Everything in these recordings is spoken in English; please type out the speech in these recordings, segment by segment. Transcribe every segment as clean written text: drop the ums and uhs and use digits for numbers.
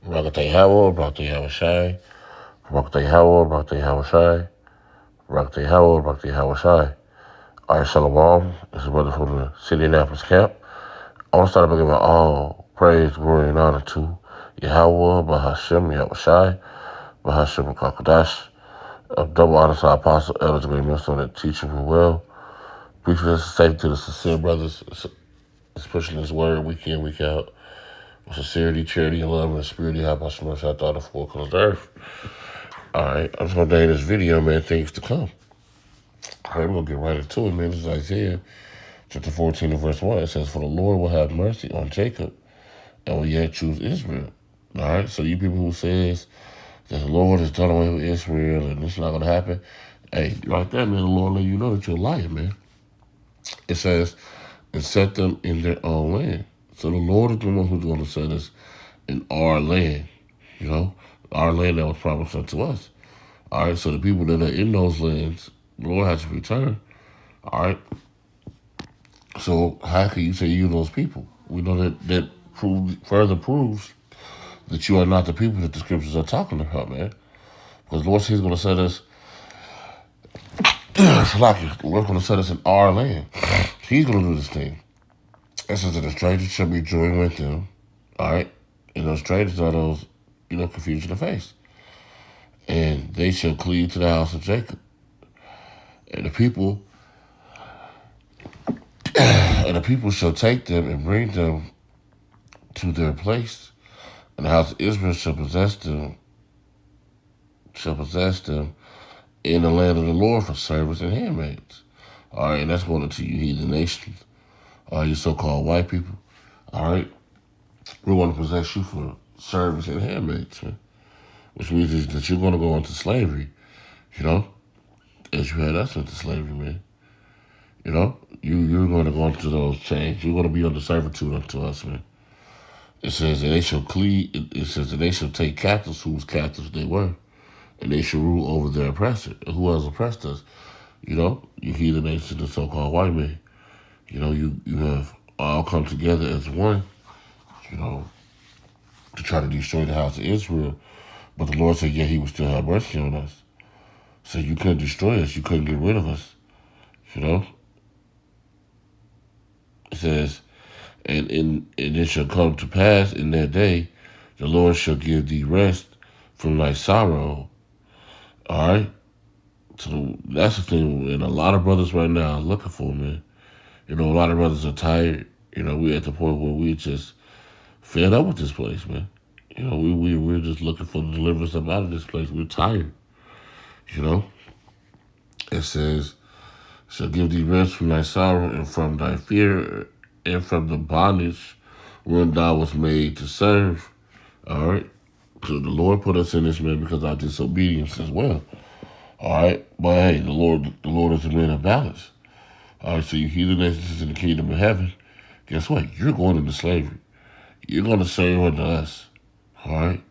Barakatay Howard, Barakatay Howard Shai, Barakatay Howard, Barakatay Howard Shai, Barakatay Howard, Barakatay Howard Shai. All right, Shalom. This is brother from the City Annapolis camp. I want to start by giving all praise, glory, and honor to Yahweh, Bahashem, Yahweh Shai, Bahashem, Kakadash. Double honor to our apostle, elders, great minister, that teaching me well. Briefly, this is safe to the sincere brothers. It's pushing this word week in, week out. With sincerity, charity, and love, and the spirit of Hashem, I thought the four corners of the earth. Alright, I'm just going to name this video, man, things to come. Alright, we're going to get right into it, man. This is Isaiah chapter 14 and verse 1. It says, "For the Lord will have mercy on Jacob and will yet choose Israel." Alright, so you people who says that the Lord has done away with Israel and it's not going to happen, hey, right there, man, the Lord let you know that you're lying, man. It says, "And set them in their own land." So the Lord is the one who's going to set us in our land, you know, our land that was promised unto us. All right, so the people that are in those lands, the Lord has to return. All right. So how can you say you those people? We know that further proves that you are not the people that the scriptures are talking about, man. Because the Lord says He's going to set us, the Lord's going to set us in our land. He's going to do this thing. It says that the strangers shall be joined with them. All right. And those strangers are those, confusion of face. And they shall cleave to the house of Jacob. And the people shall take them and bring them to their place. And the house of Israel shall possess them in the land of the Lord for servants and handmaids. All right, and that's going to you heathen nations. All right, you so-called white people. All right, we want to possess you for servants and handmaids, man. Which means that you're going to go into slavery, as you had us into slavery, man. You're going to go into those chains. You're going to be under servitude unto us, man. It says that they shall cleave. It says that they shall take captives whose captives they were, and they shall rule over their oppressor. Who has oppressed us? You heathen nation, the so-called white man. You have all come together as one, to try to destroy the house of Israel. But the Lord said, yeah, He would still have mercy on us. So you couldn't destroy us. You couldn't get rid of us. It says, and it shall come to pass in that day, the Lord shall give thee rest from thy sorrow. All right? So that's the thing, and a lot of brothers right now are looking for, man. A lot of brothers are tired. We're at the point where we just fed up with this place, man. We're just looking for the deliverance out of this place. We're tired. It says, shall give thee rest from thy sorrow and from thy fear and from the bondage when thou was made to serve. All right. So the Lord put us in this, man, because of our disobedience as well. All right. But hey, the Lord is a man of balance. All right. So you heathen nations in the kingdom of heaven. Guess what? You're going into slavery. You're going to serve unto us. All right.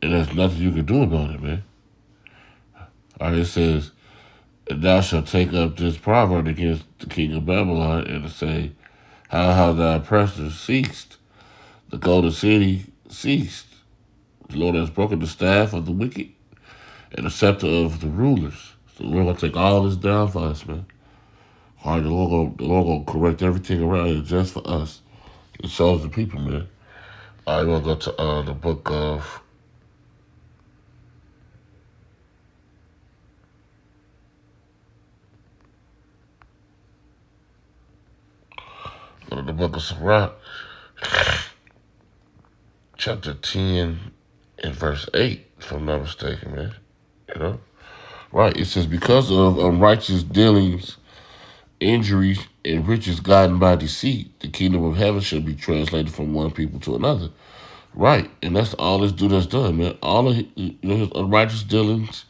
And there's nothing you can do about it, man. All right. It says, and thou shalt take up this proverb against the king of Babylon and say, how thy oppressors ceased. The golden city ceased. The Lord has broken the staff of the wicked and the scepter of the rulers. So we're going to take all this down for us, man. All right, the Lord going to correct everything around here just for us. It shows the people, man. All right, we're going to go to the book of... Go to the book of Sirach, chapter 10 and verse 8, if I'm not mistaken, man. Right, it says, because of unrighteous dealings, injuries, and riches gotten by deceit, the kingdom of heaven shall be translated from one people to another. Right, and that's all this dude has done, man. All of his unrighteous dealings,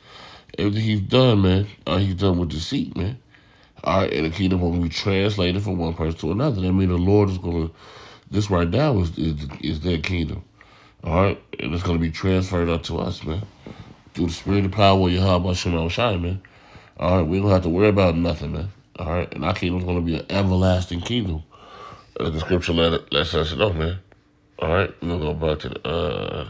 everything he's done, man, he's done with deceit, man. All right, and the kingdom will be translated from one person to another. That means the Lord is going to, this right now is their kingdom. All right, and it's going to be transferred unto us, man. Through the spirit and power of Yahweh Shem Shai, man. All right, we don't have to worry about nothing, man. All right, and our kingdom's going to be an everlasting kingdom. The scripture lets us know, man. All right, we're gonna go back to the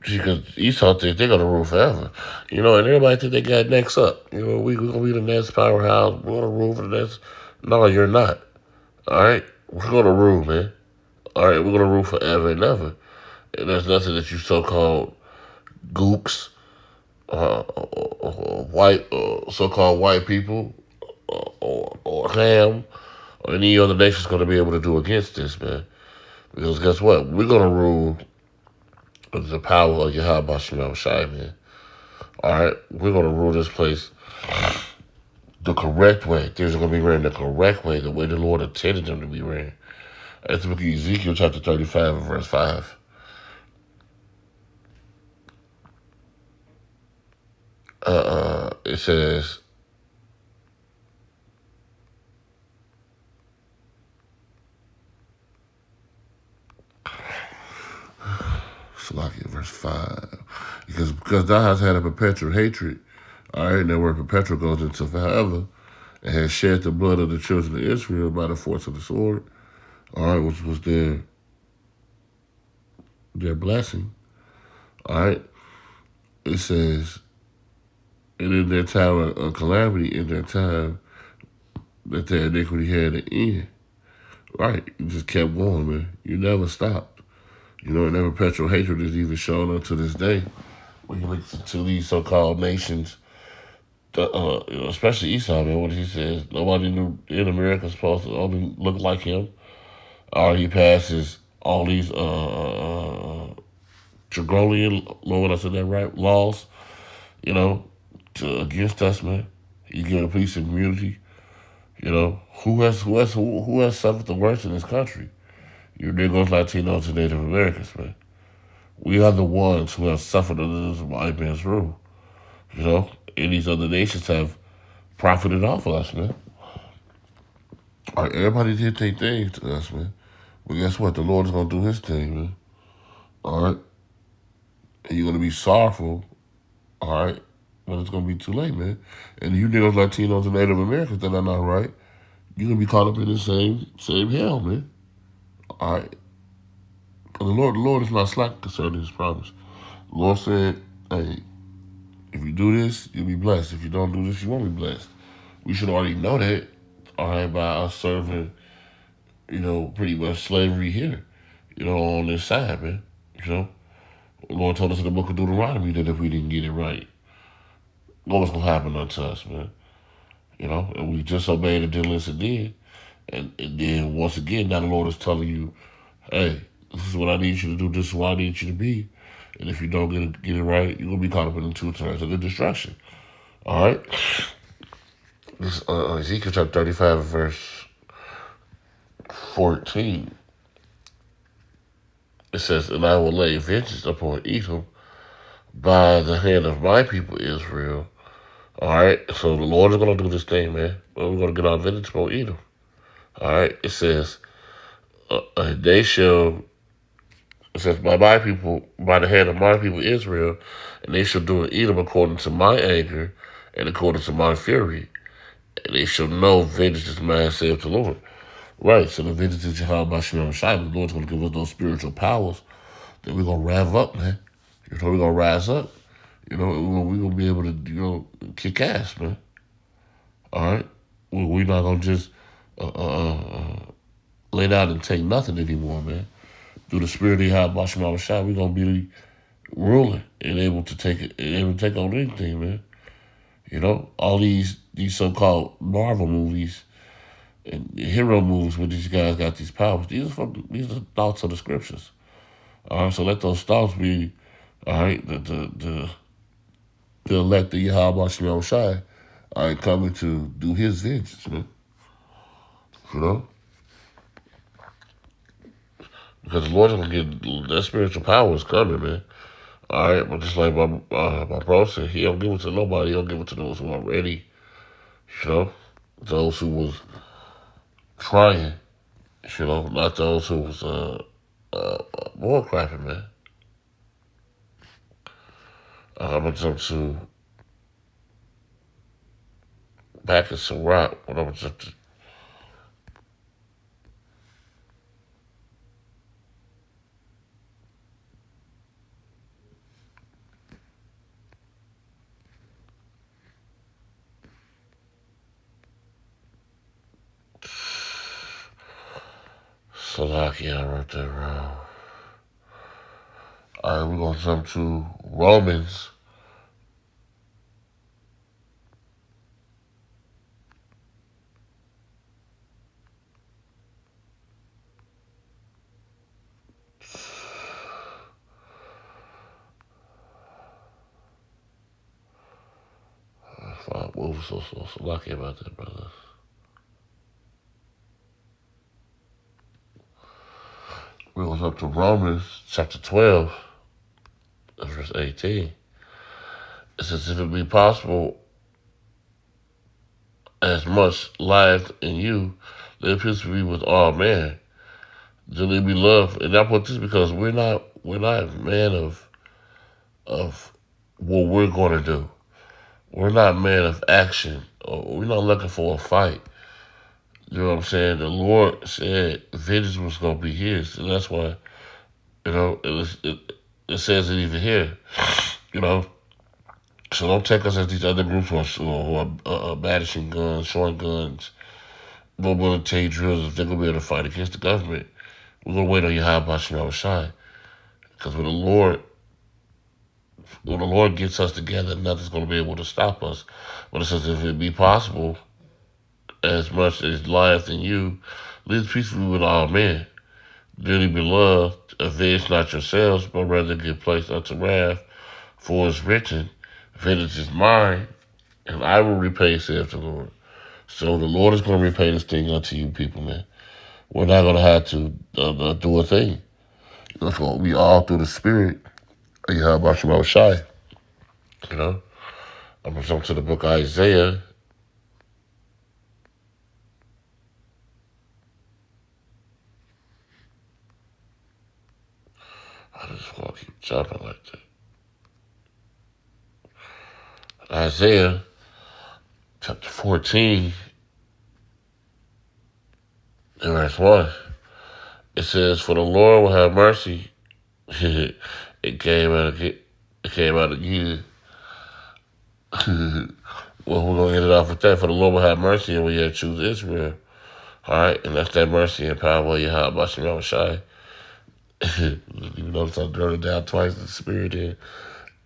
because Esau thinks they're gonna rule forever. And everybody think they got next up. We're gonna be the next powerhouse. We're gonna rule for the next. No, you're not. All right, we're gonna rule, man. All right, we're gonna rule forever and ever. And there's nothing that you so-called gooks, white, so-called white people, or Ham, or any other nation's gonna be able to do against this, man. Because guess what? We're gonna rule with the power of Yahweh Shemel Shai, man. All right, we're gonna rule this place the correct way. Things are gonna be ran the correct way, the way the Lord intended them to be ran. That's the book of Ezekiel, chapter 35, and verse 5. It says, Salakia, verse 5. Because thou hast had a perpetual hatred, all right, and that word perpetual goes into forever, and has shed the blood of the children of Israel by the force of the sword, all right, which was their blessing, all right. It says, and in their time of calamity, in their time that their iniquity had an end. Right, you just kept going, man. You never stopped. And that perpetual hatred is even shown up to this day. When you look to these so-called nations, especially Esau, man, what he says, nobody knew in America supposed to only look like him. Or he passes all these Dragolian, Lord, I said that right, laws, against us, man. He give a peace and community. Who has suffered the worst in this country? You Negroes, Latinos, and Native Americans, man. We are the ones who have suffered under this white man's rule. And these other nations have profited off of us, man. All right, everybody did their thing to us, man. But guess what? The Lord is gonna do His thing, man. All right, and you're gonna be sorrowful. All right, but it's gonna be too late, man. And you Negroes, Latinos, and Native Americans that are not right, you're gonna be caught up in the same hell, man. All right. The Lord is not slack concerning His promise. The Lord said, "Hey, if you do this, you'll be blessed. If you don't do this, you won't be blessed." We should already know that, all right, by us serving, pretty much slavery here, on this side, man. The Lord told us in the book of Deuteronomy that if we didn't get it right, what was gonna happen unto us, man? And we disobeyed and didn't listen then. And then once again, now the Lord is telling you, hey, this is what I need you to do. This is what I need you to be. And if you don't get it right, you're gonna be caught up in the two turns of the destruction. All right. This Ezekiel chapter 35, verse 14. It says, "And I will lay vengeance upon Edom by the hand of my people Israel." All right. So the Lord is gonna do this thing, man. We're gonna get our vengeance upon Edom. All right. It says, "They shall." It says, "By my people, by the hand of my people Israel, and they shall do in Edom according to my anger and according to my fury. And they shall know vengeance is mine, saith the Lord." Right, so the vengeance is Jehovah Shem Shai. The Lord's going to give us those spiritual powers that we're going to rev up, man. We're going to rise up. We're going to be able to, kick ass, man. All right? We're not going to just lay down and take nothing anymore, man. Through the spirit of Yahweh Shem Shai, we're going to be ruling and able to take on anything, man. All these so-called Marvel movies and hero movies where these guys got these powers. These are thoughts of the scriptures. All right, so let those thoughts be, all right, the elect of Yahweh Shem Shai, all right, coming to do His vengeance, man. Because the Lord's gonna get that spiritual power is coming, man. All right, but just like my bro said, He don't give it to nobody. He don't give it to those who are ready. Those who was trying. Not those who was bull crapping, man. I'm gonna jump to back in Sirach. When I'm gonna jump to Slovakia, I wrote that wrong. All right, we're going to jump to Romans. What was so lucky about that, brothers? We was up to Romans chapter 12, verse 18. It says, if it be possible, as much life in you, let peace be with all men. Dearly be loved. And I put this because we're not man of what we're going to do. We're not man of action. We're not looking for a fight. You know what I'm saying? The Lord said vengeance was going to be his. And that's why, it says it even here. So don't take us as these other groups who are banishing guns, showing guns, no military drills if they're going to be able to fight against the government. We're going to wait on Yahweh Shema Shai. Because when the Lord gets us together, nothing's going to be able to stop us. But it says, if it be possible, as much as lieth in you, live peacefully with all men. Dearly beloved, avenge not yourselves, but rather give place unto wrath. For it's written, vengeance is mine, and I will repay, saith the Lord. So the Lord is going to repay this thing unto you people, man. We're not going to have to do a thing. That's what we all through the Spirit. Yahweh Shema Shai. I'm going to jump to the book of Isaiah. I just want to keep jumping like that. Isaiah chapter 14, in verse 1. It says, for the Lord will have mercy. It came out again. Well, we're going to end it off with that. For the Lord will have mercy and we yet choose Israel. All right, and that's that mercy and power of Yahweh Shema Shai. You notice I wrote it down twice in the Spirit there.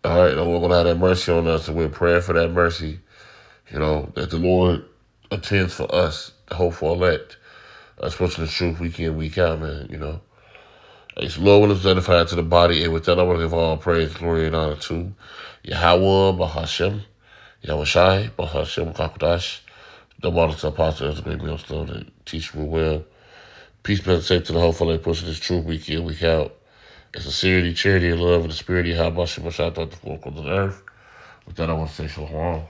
All right, and we're going to have that mercy on us, and we're praying for that mercy, that the Lord attends for us, the hopeful elect, us pushing the truth week in, week out, man, It's Lord when it's edified to the body, and with that, I want to give all praise, glory, and honor to Yahweh, Bahashem, Yahweh Shai, Bahashem, Kakodash, the model apostle as a great millstone to teach me well. Peace be safe to the hopeful elect, pushing this truth week in, week out. It's sincerity, charity, and love, and the spirit of Yahweh Shai throughout the four corners of the earth. With that, I want to say shalom.